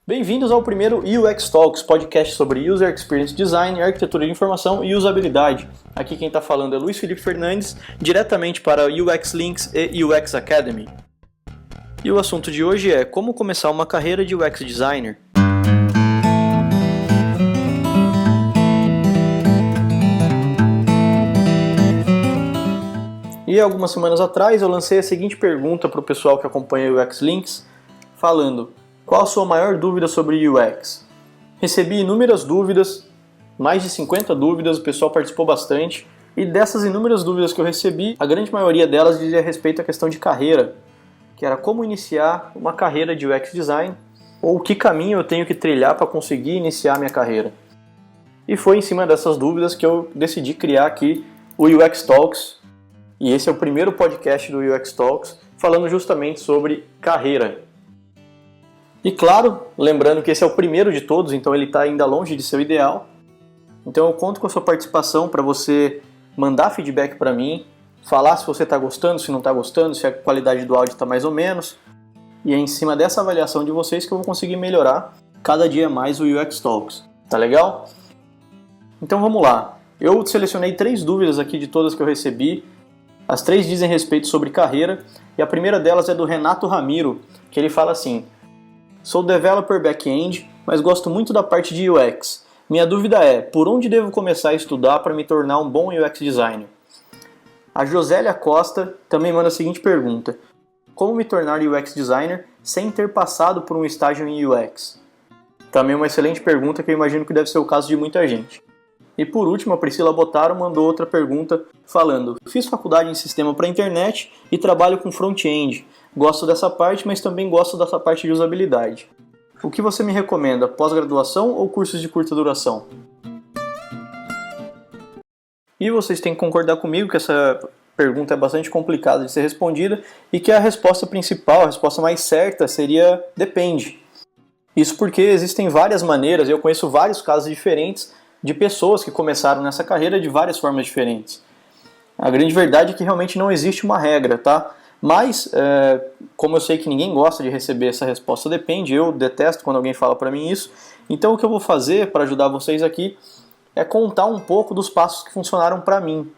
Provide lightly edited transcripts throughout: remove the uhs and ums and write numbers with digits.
Bem-vindos ao primeiro UX Talks, podcast sobre User Experience Design, arquitetura de informação e usabilidade. Aqui quem está falando é Luiz Felipe Fernandes, diretamente para UX Links e UX Academy. E o assunto de hoje é como começar uma carreira de UX Designer. E algumas semanas atrás eu lancei a seguinte pergunta para o pessoal que acompanha o UX Links, falando: qual a sua maior dúvida sobre UX? Recebi inúmeras dúvidas, mais de 50 dúvidas, o pessoal participou bastante. E dessas inúmeras dúvidas que eu recebi, a grande maioria delas dizia respeito à questão de carreira, que era como iniciar uma carreira de UX Design, ou que caminho eu tenho que trilhar para conseguir iniciar minha carreira. E foi em cima dessas dúvidas que eu decidi criar aqui o UX Talks, e esse é o primeiro podcast do UX Talks, falando justamente sobre carreira. E claro, lembrando que esse é o primeiro de todos, então ele está ainda longe de ser o ideal. Então eu conto com a sua participação para você mandar feedback para mim, falar se você está gostando, se não está gostando, se a qualidade do áudio está mais ou menos. E é em cima dessa avaliação de vocês que eu vou conseguir melhorar cada dia mais o UX Talks. Tá legal? Então vamos lá. Eu selecionei 3 dúvidas aqui de todas que eu recebi. As 3 dizem respeito sobre carreira. E a primeira delas é do Renato Ramiro, que ele fala assim: sou developer back-end, mas gosto muito da parte de UX. Minha dúvida é, por onde devo começar a estudar para me tornar um bom UX designer? A Josélia Costa também manda a seguinte pergunta: como me tornar UX designer sem ter passado por um estágio em UX? Também uma excelente pergunta que eu imagino que deve ser o caso de muita gente. E por último, a Priscila Botaro mandou outra pergunta falando: fiz faculdade em sistema para internet e trabalho com front-end. Gosto dessa parte, mas também gosto dessa parte de usabilidade. O que você me recomenda, pós-graduação ou cursos de curta duração? E vocês têm que concordar comigo que essa pergunta é bastante complicada de ser respondida e que a resposta principal, a resposta mais certa seria depende. Isso porque existem várias maneiras, eu conheço vários casos diferentes de pessoas que começaram nessa carreira de várias formas diferentes. A grande verdade é que realmente não existe uma regra, tá? Mas, como eu sei que ninguém gosta de receber essa resposta depende, eu detesto quando alguém fala para mim isso, então o que eu vou fazer para ajudar vocês aqui é contar um pouco dos passos que funcionaram para mim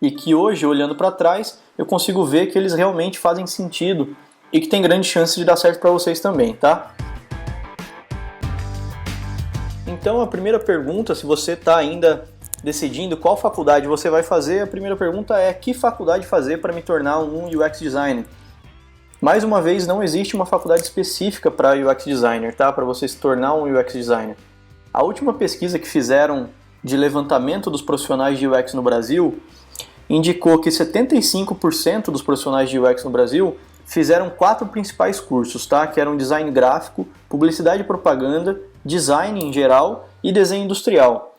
e que hoje, olhando para trás, eu consigo ver que eles realmente fazem sentido e que tem grande chance de dar certo para vocês também, tá? Então a primeira pergunta, se você está ainda decidindo qual faculdade você vai fazer, a primeira pergunta é: que faculdade fazer para me tornar um UX designer? Mais uma vez, não existe uma faculdade específica para UX designer, tá? Para você se tornar um UX designer. A última pesquisa que fizeram de levantamento dos profissionais de UX no Brasil indicou que 75% dos profissionais de UX no Brasil fizeram 4 principais cursos, tá? Que eram design gráfico, publicidade e propaganda, design em geral e desenho industrial.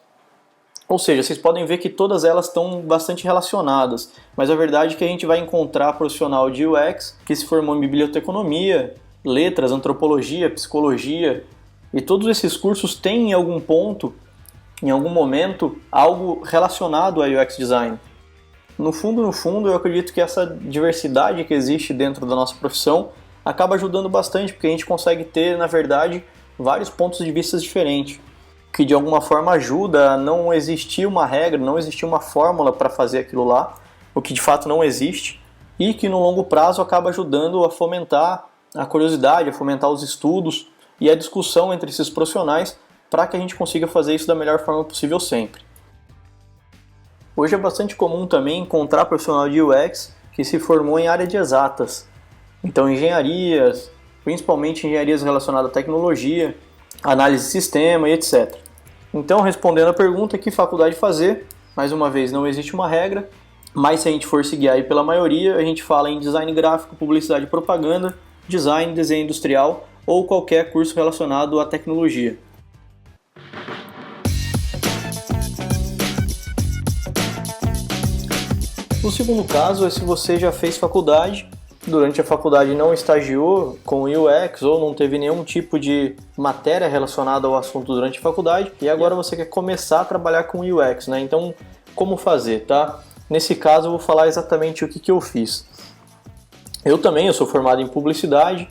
Ou seja, vocês podem ver que todas elas estão bastante relacionadas, mas a verdade é que a gente vai encontrar profissional de UX que se formou em biblioteconomia, letras, antropologia, psicologia, e todos esses cursos têm em algum ponto, em algum momento, algo relacionado a UX design. No fundo, eu acredito que essa diversidade que existe dentro da nossa profissão acaba ajudando bastante, porque a gente consegue ter, na verdade, vários pontos de vista diferentes, que de alguma forma ajuda a não existir uma regra, não existir uma fórmula para fazer aquilo lá, o que de fato não existe, e que no longo prazo acaba ajudando a fomentar a curiosidade, a fomentar os estudos e a discussão entre esses profissionais para que a gente consiga fazer isso da melhor forma possível sempre. Hoje é bastante comum também encontrar profissional de UX que se formou em área de exatas, então engenharias, principalmente engenharias relacionadas à tecnologia, análise de sistema e etc. Então, respondendo a pergunta, que faculdade fazer? Mais uma vez, não existe uma regra, mas se a gente for seguir aí pela maioria, a gente fala em design gráfico, publicidade e propaganda, design, desenho industrial ou qualquer curso relacionado à tecnologia. O segundo caso é se você já fez faculdade, durante a faculdade não estagiou com UX ou não teve nenhum tipo de matéria relacionada ao assunto durante a faculdade e agora você quer começar a trabalhar com UX, né? Então, como fazer, tá? Nesse caso, eu vou falar exatamente o que eu fiz. Eu sou formado em publicidade,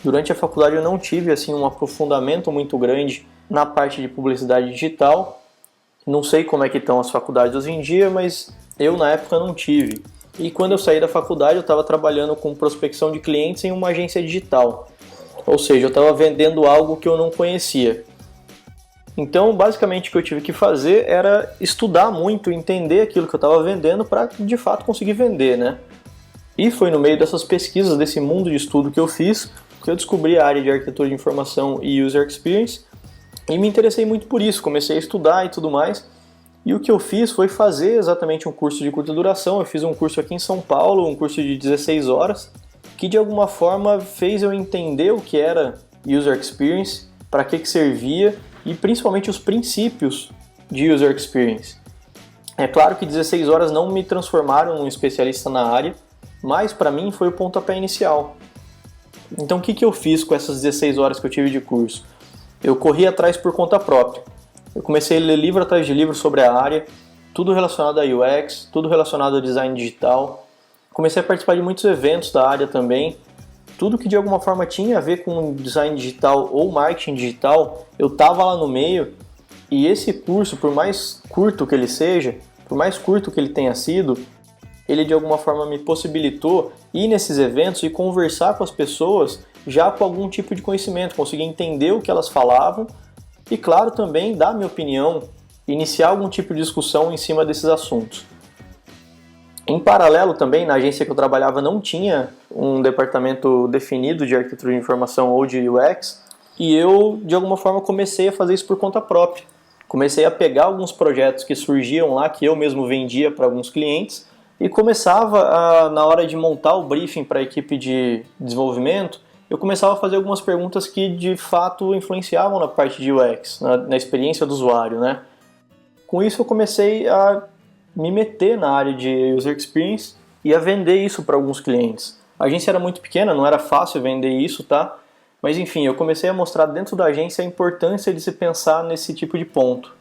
Durante a faculdade eu não tive assim um aprofundamento muito grande na parte de publicidade digital. Não sei como é que estão as faculdades hoje em dia, mas eu na época não tive. E quando eu saí da faculdade eu estava trabalhando com prospecção de clientes em uma agência digital. Ou seja, eu estava vendendo algo que eu não conhecia. Então, basicamente, o que eu tive que fazer era estudar muito, entender aquilo que eu estava vendendo para, de fato, conseguir vender, né? E foi no meio dessas pesquisas, desse mundo de estudo que eu fiz, que eu descobri a área de arquitetura de informação e user experience e me interessei muito por isso, comecei a estudar e tudo mais. E o que eu fiz foi fazer exatamente um curso de curta duração. Eu fiz um curso aqui em São Paulo, um curso de 16 horas, que de alguma forma fez eu entender o que era user experience, para que servia, e principalmente os princípios de user experience. É claro que 16 horas não me transformaram num especialista na área, mas para mim foi o pontapé inicial. Então o que eu fiz com essas 16 horas que eu tive de curso? Eu corri atrás por conta própria. Eu comecei a ler livro atrás de livro sobre a área, tudo relacionado a UX, tudo relacionado a design digital. Comecei a participar de muitos eventos da área também. Tudo que de alguma forma tinha a ver com design digital ou marketing digital, eu estava lá no meio. E esse curso, por mais curto que ele seja, por mais curto que ele tenha sido, ele de alguma forma me possibilitou ir nesses eventos e conversar com as pessoas já com algum tipo de conhecimento, conseguir entender o que elas falavam e, claro, também dar minha opinião, iniciar algum tipo de discussão em cima desses assuntos. Em paralelo também, na agência que eu trabalhava não tinha um departamento definido de arquitetura de informação ou de UX, e eu, de alguma forma, comecei a fazer isso por conta própria. Comecei a pegar alguns projetos que surgiam lá, que eu mesmo vendia para alguns clientes, e começava, na hora de montar o briefing para a equipe de desenvolvimento, eu começava a fazer algumas perguntas que, de fato, influenciavam na parte de UX, na experiência do usuário, né? Com isso, eu comecei a me meter na área de user experience e a vender isso para alguns clientes. A agência era muito pequena, não era fácil vender isso, tá? Mas enfim, eu comecei a mostrar dentro da agência a importância de se pensar nesse tipo de ponto.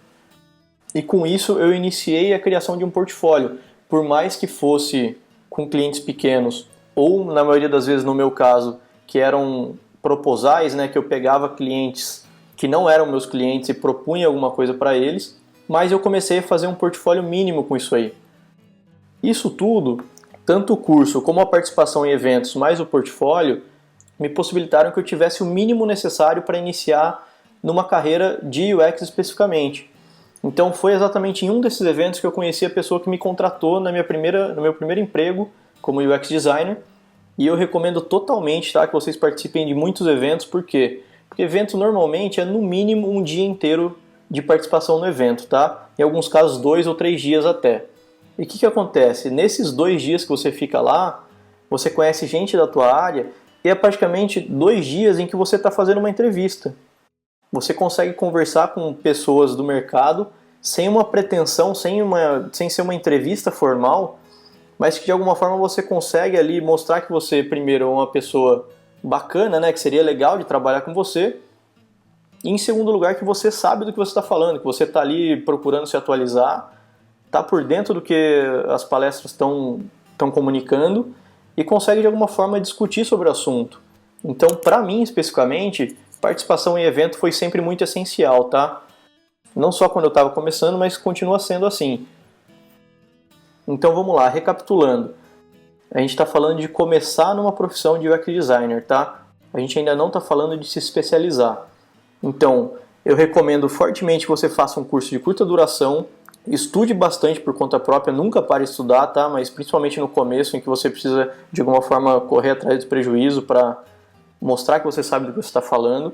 E com isso eu iniciei a criação de um portfólio. Por mais que fosse com clientes pequenos, ou na maioria das vezes no meu caso, que eram proposais, né, que eu pegava clientes que não eram meus clientes e propunha alguma coisa para eles, mas eu comecei a fazer um portfólio mínimo com isso aí. Isso tudo, tanto o curso como a participação em eventos, mais o portfólio, me possibilitaram que eu tivesse o mínimo necessário para iniciar numa carreira de UX especificamente. Então foi exatamente em um desses eventos que eu conheci a pessoa que me contratou no meu primeiro emprego como UX designer, e eu recomendo totalmente, tá, que vocês participem de muitos eventos. Por quê? Porque evento normalmente é no mínimo um dia inteiro de participação no evento, tá? Em alguns casos 2 ou 3 dias até. E o que acontece? Nesses 2 dias que você fica lá, você conhece gente da tua área e é praticamente 2 dias em que você está fazendo uma entrevista. Você consegue conversar com pessoas do mercado sem uma pretensão, sem ser uma entrevista formal, mas que de alguma forma você consegue ali mostrar que você primeiro é uma pessoa bacana, né? Que seria legal de trabalhar com você. E em segundo lugar, que você sabe do que você está falando, que você está ali procurando se atualizar, está por dentro do que as palestras estão comunicando e consegue de alguma forma discutir sobre o assunto. Então, para mim especificamente, participação em evento foi sempre muito essencial, tá? Não só quando eu estava começando, mas continua sendo assim. Então vamos lá, recapitulando. A gente está falando de começar numa profissão de UX designer, tá? A gente ainda não está falando de se especializar. Então, eu recomendo fortemente que você faça um curso de curta duração, estude bastante por conta própria, nunca pare de estudar, tá? Mas principalmente no começo, em que você precisa de alguma forma correr atrás do prejuízo para mostrar que você sabe do que você está falando.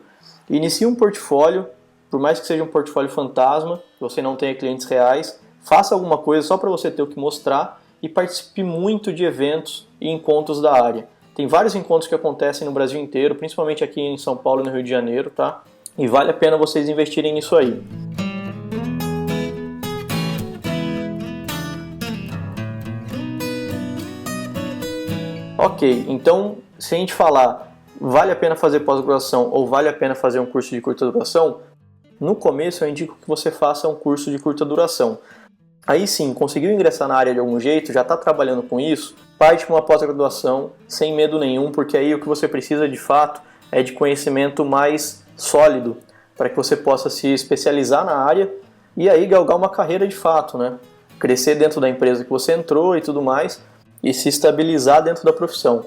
Inicie um portfólio, por mais que seja um portfólio fantasma, que você não tenha clientes reais, faça alguma coisa só para você ter o que mostrar e participe muito de eventos e encontros da área. Tem vários encontros que acontecem no Brasil inteiro, principalmente aqui em São Paulo e no Rio de Janeiro, tá? E vale a pena vocês investirem nisso aí. Ok, então se a gente falar vale a pena fazer pós-graduação ou vale a pena fazer um curso de curta duração, no começo eu indico que você faça um curso de curta duração. Aí sim, conseguiu ingressar na área de algum jeito, já está trabalhando com isso, parte para uma pós-graduação sem medo nenhum, porque aí o que você precisa de fato é de conhecimento mais sólido, para que você possa se especializar na área e aí galgar uma carreira de fato, né? Crescer dentro da empresa que você entrou e tudo mais, e se estabilizar dentro da profissão.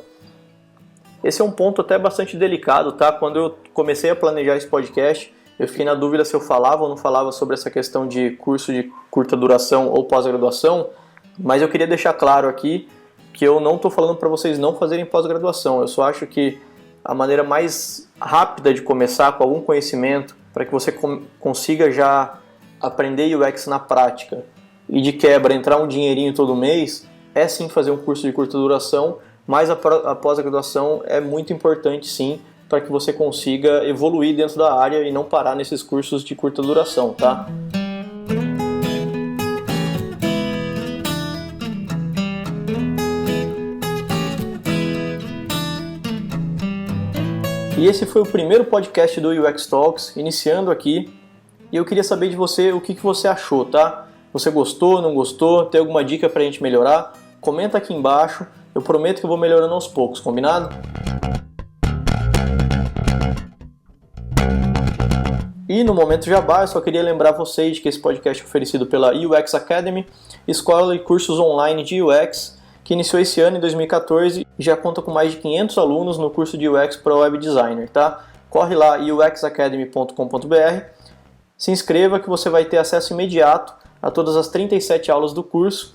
Esse é um ponto até bastante delicado, tá? Quando eu comecei a planejar esse podcast, eu fiquei na dúvida se eu falava ou não falava sobre essa questão de curso de curta duração ou pós-graduação, mas eu queria deixar claro aqui que eu não estou falando para vocês não fazerem pós-graduação. Eu só acho que a maneira mais rápida de começar com algum conhecimento, para que você consiga já aprender UX na prática e de quebra entrar um dinheirinho todo mês, é sim fazer um curso de curta duração, mas a pós-graduação é muito importante sim, para que você consiga evoluir dentro da área e não parar nesses cursos de curta duração, tá? E esse foi o primeiro podcast do UX Talks, iniciando aqui, e eu queria saber de você o que você achou, tá? Você gostou, não gostou? Tem alguma dica pra gente melhorar? Comenta aqui embaixo, eu prometo que eu vou melhorando aos poucos, combinado? E no momento jabá, eu só queria lembrar vocês que esse podcast é oferecido pela UX Academy, escola e cursos online de UX, que iniciou esse ano, em 2014, e já conta com mais de 500 alunos no curso de UX para Web Designer, tá? Corre lá, uxacademy.com.br, se inscreva que você vai ter acesso imediato a todas as 37 aulas do curso,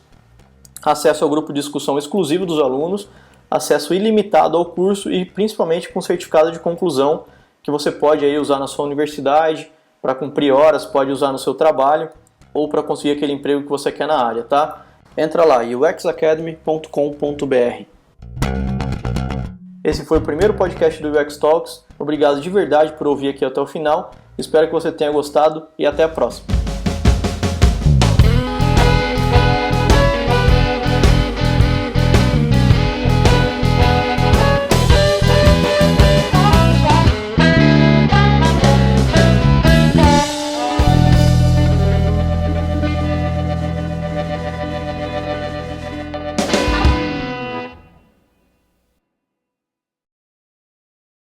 acesso ao grupo de discussão exclusivo dos alunos, acesso ilimitado ao curso e principalmente com certificado de conclusão, que você pode aí usar na sua universidade, para cumprir horas, pode usar no seu trabalho, ou para conseguir aquele emprego que você quer na área, tá? Entra lá, uxacademy.com.br. Esse foi o primeiro podcast do UX Talks. Obrigado de verdade por ouvir aqui até o final. Espero que você tenha gostado e até a próxima.